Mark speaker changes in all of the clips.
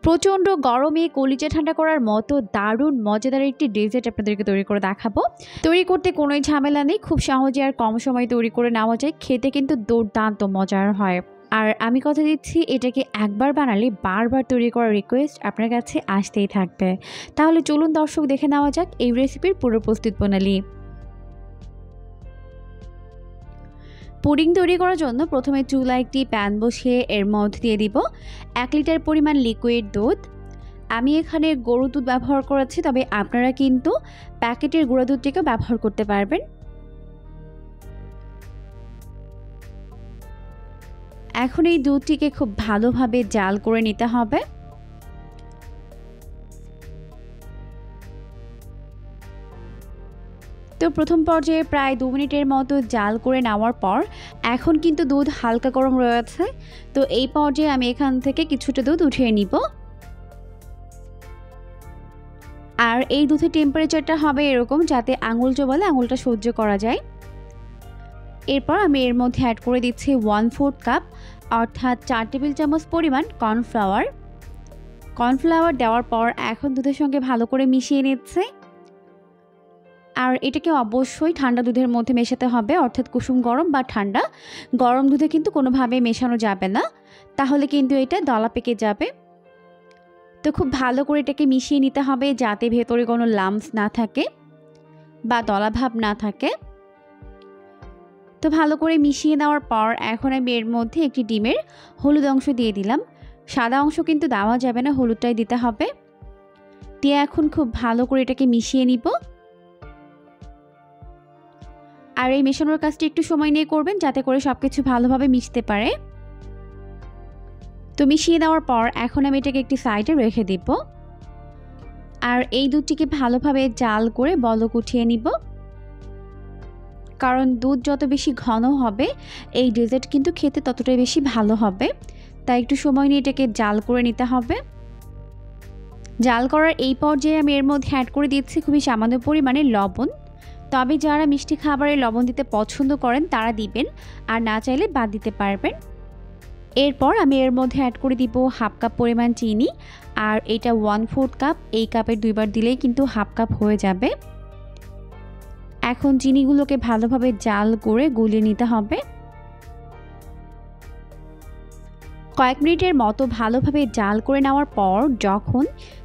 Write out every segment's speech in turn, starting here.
Speaker 1: প্রচণ্ড গরমে কলিজা ঠান্ডা করার মতো দারুণ মজাদার একটি ডেজার্ট আপনাদেরকে তৈরি করে দেখাবো। তৈরি করতে কোনোই ঝামেলা নেই, খুব সহজে আর কম সময়ে তৈরি করে নেওয়া যায়। খেতে কিন্তু দুর্দান্ত মজার হয়। আর আমি কথা দিচ্ছি, এটাকে একবার বানালে বারবার তৈরি করার রিকোয়েস্ট আপনার কাছে আসতেই থাকবে। তাহলে চলুন দর্শক, দেখে নেওয়া যাক এই রেসিপির পুরো প্রস্তুত প্রণালী। পুডিং তৈরি করার জন্য প্রথমে চুলায় একটি প্যান বসিয়ে এর মধ্যে দিয়ে দিব 1 লিটার পরিমাণ লিকুইড দুধ। আমি এখানে গরুর দুধ ব্যবহার করেছি, তবে আপনারা কিন্তু প্যাকেটের গুঁড়া দুধটিকে ব্যবহার করতে পারবেন। এখন এই দুধটিকে খুব ভালোভাবে জাল করে নিতে হবে। তো প্রথম পর্যায়ে প্রায় 2 মিনিটের মতো জাল করে নেওয়ার পর এখন কিন্তু দুধ হালকা গরম রয়েছে। তো এই পর্যায়ে আমি এখান থেকে কিছুটা দুধ উঠিয়ে নিব। আর এই দুধের টেম্পারেচারটা হবে এরকম যাতে আঙুল চোবালে আঙুলটা সহ্য করা যায়। এরপর আমি এর মধ্যে অ্যাড করে দিচ্ছি 1/4 কাপ অর্থাৎ 4 টেবিল চামচ পরিমাণ কর্নফ্লাওয়ার। কর্নফ্লাওয়ার দেওয়ার পর এখন দুধের সঙ্গে ভালো করে মিশিয়ে নিচ্ছে। আর এটাকে অবশ্যই ঠান্ডা দুধের মধ্যে মেশাতে হবে, অর্থাৎ কুসুম গরম বা ঠান্ডা। গরম দুধে কিন্তু কোনোভাবে মেশানো যাবে না, তাহলে কিন্তু এটা দলা পেকে যাবে। তো খুব ভালো করে এটাকে মিশিয়ে নিতে হবে যাতে ভেতরে কোনো লাম্পস না থাকে বা দলাভাব না থাকে। তো ভালো করে মিশিয়ে নেওয়ার পর এখন আমি এর মধ্যে একটি ডিমের হলুদ অংশ দিয়ে দিলাম। সাদা অংশ কিন্তু দেওয়া যাবে না, হলুদটাই দিতে হবে। দিয়ে এখন খুব ভালো করে এটাকে মিশিয়ে নিব। আর এই মেশানোর কাজটি একটু সময় নিয়ে করবেন যাতে করে সবকিছু ভালোভাবে মিশতে পারে। তো মিশিয়ে দেওয়ার পর এখন আমি এটাকে একটি সাইডে রেখে দিব। আর এই দুধটিকে ভালোভাবে জাল করে বলক উঠিয়ে নিব, কারণ দুধ যত বেশি ঘন হবে এই ডেজার্ট কিন্তু খেতে ততটাই বেশি ভালো হবে। তাই একটু সময় নিয়ে এটাকে জাল করে নিতে হবে। জাল করার এই পর্যায়ে আমি এর মধ্যে অ্যাড করে দিচ্ছি খুবই সামান্য পরিমাণে লবণ। তবে যারা মিষ্টি খাবারে লবণ দিতে পছন্দ করেন তারা দিবেন, আর না চাইলে বাদ দিতে পারবেন। এরপর আমি এর মধ্যে অ্যাড করে দিব 1/2 কাপ পরিমাণ চিনি। আর এটা 1/4 কাপ, এই কাপের 2 বার দিলেই কিন্তু 1/2 কাপ হয়ে যাবে। এখন চিনিগুলোকে ভালোভাবে জাল করে গুলিয়ে নিতে হবে। কয়েক মিনিটের মতো ভালোভাবে জাল করে নেওয়ার পর যখন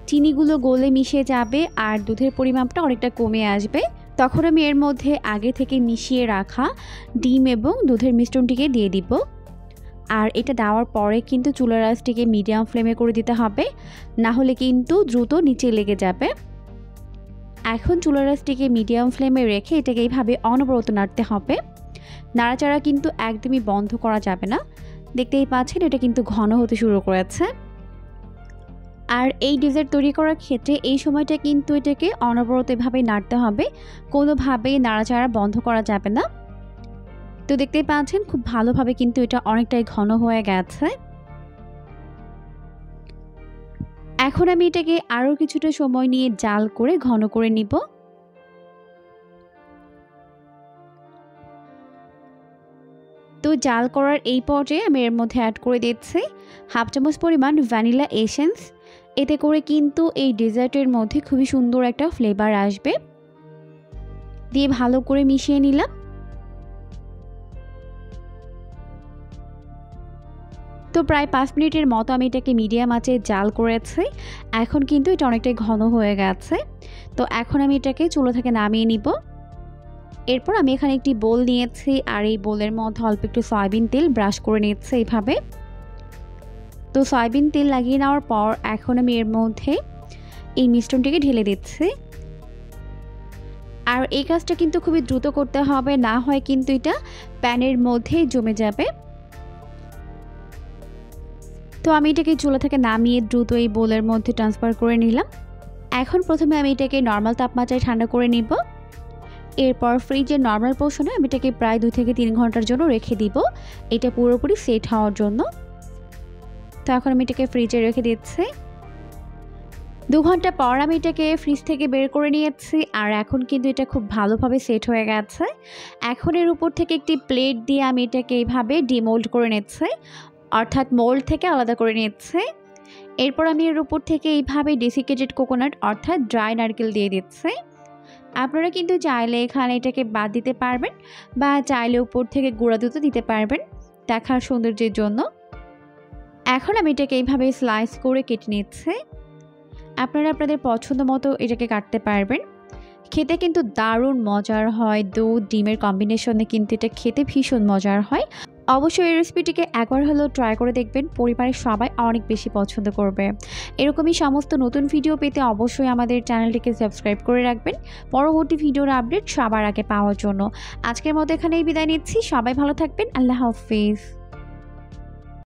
Speaker 1: চিনিগুলো গলে মিশে যাবে আর দুধের পরিমাপটা অনেকটা কমে আসবে, তখন আমি এর মধ্যে আগে থেকে মিশিয়ে রাখা ডিম এবং দুধের মিশ্রণটিকে দিয়ে দিব। আর এটা দেওয়ার পরে কিন্তু চুলার আঁচটিকে মিডিয়াম ফ্লেমে করে দিতে হবে, না হলে কিন্তু দ্রুত নিচে লেগে যাবে। এখন চুলার আঁচটিকে মিডিয়াম ফ্লেমে রেখে এটাকে এইভাবে অনবরত নাড়তে হবে। নাড়াচাড়া কিন্তু একদমই বন্ধ করা যাবে না। দেখতেই পাচ্ছেন এটা কিন্তু ঘন হতে শুরু করেছে। আর এই ডেজার্ট তৈরি করার ক্ষেত্রে এই সময়টা কিন্তু এটাকে অনবরত এভাবে নাড়তে হবে, কোনোভাবেই নাড়াচাড়া বন্ধ করা যাবে না। তো দেখতেই পাচ্ছেন খুব ভালোভাবে কিন্তু এটা অনেকটাই ঘন হয়ে গেছে। এখন আমি এটাকে আরও কিছুটা সময় নিয়ে জাল করে ঘন করে নিব। তো জাল করার এই পর্যায়ে আমি এর মধ্যে অ্যাড করে দিচ্ছি 1/2 চামচ পরিমাণ ভ্যানিলা এসেন্স। এতে করে কিন্তু এই ডেজার্টের মধ্যে খুবই সুন্দর একটা ফ্লেভার আসবে। দিয়ে ভালো করে মিশিয়ে নিলাম। তো প্রায় 5 মিনিটের মতো আমি এটাকে মিডিয়াম আঁচে জাল করেছি। এখন কিন্তু এটা অনেকটাই ঘন হয়ে গেছে। তো এখন আমি এটাকে চুলা থেকে নামিয়ে নিব। এরপর আমি এখানে একটি বোল নিয়েছি, আর এই বোলের মধ্যে অল্প একটু সয়াবিন তেল ব্রাশ করে নিচ্ছি এইভাবে। তো সয়াবিন তেল লাগিয়ে নেওয়ার পর এখন আমি এর মধ্যে এই মিশ্রণটিকে ঢেলে দিচ্ছি। আর এই কাজটা কিন্তু খুবই দ্রুত করতে হবে, না হয় কিন্তু এটা প্যানের মধ্যে জমে যাবে। তো আমি এটাকে চুলা থেকে নামিয়ে দ্রুত এই বোলের মধ্যে ট্রান্সফার করে নিলাম। এখন প্রথমে আমি এটাকে নর্মাল তাপমাত্রায় ঠান্ডা করে নিব। এরপর ফ্রিজের নর্মাল পোর্শনে আমি এটাকে প্রায় 2 থেকে 3 ঘন্টার জন্য রেখে দিব, এটা পুরোপুরি সেট হওয়ার জন্য। তো এখন আমি এটাকে ফ্রিজে রেখে দিচ্ছি। 2 ঘন্টা পর আমি এটাকে ফ্রিজ থেকে বের করে নিয়েছি। আর এখন কিন্তু এটা খুব ভালোভাবে সেট হয়ে গেছে। এখন এর উপর থেকে একটি প্লেট দিয়ে আমি এটাকে এইভাবে ডিমোল্ড করে নিচ্ছি, অর্থাৎ মোল্ড থেকে আলাদা করে নিচ্ছি। এরপর আমি এর উপর থেকে এইভাবে ডেসিকেটেড কোকোনাট অর্থাৎ ড্রাই নারকেল দিয়ে দিচ্ছি। আপনারা কিন্তু চাইলে এখানে এটাকে বাদ দিতে পারবেন বা চাইলে উপর থেকে গুঁড়া দুধও দিতে পারবেন দেখার সৌন্দর্যের জন্য। এখন আমি এটাকে এইভাবে স্লাইস করে কেটে নিচ্ছি। আপনারা আপনাদের পছন্দ মতো এটাকে কাটতে পারবেন। খেতে কিন্তু দারুণ মজার হয়, দুধ ডিমের কম্বিনেশনে কিন্তু এটা খেতে ভীষণ মজার হয়। অবশ্যই এই রেসিপিটিকে একবার হলেও ট্রাই করে দেখবেন, পরিবারের সবাই অনেক বেশি পছন্দ করবে। এরকমই সমস্ত নতুন ভিডিও পেতে অবশ্যই আমাদের চ্যানেলটিকে সাবস্ক্রাইব করে রাখবেন পরবর্তী ভিডিওর আপডেট সবার আগে পাওয়ার জন্য। আজকের মতো এখানেই বিদায় নিচ্ছি, সবাই ভালো থাকবেন, আল্লাহ হাফিজ।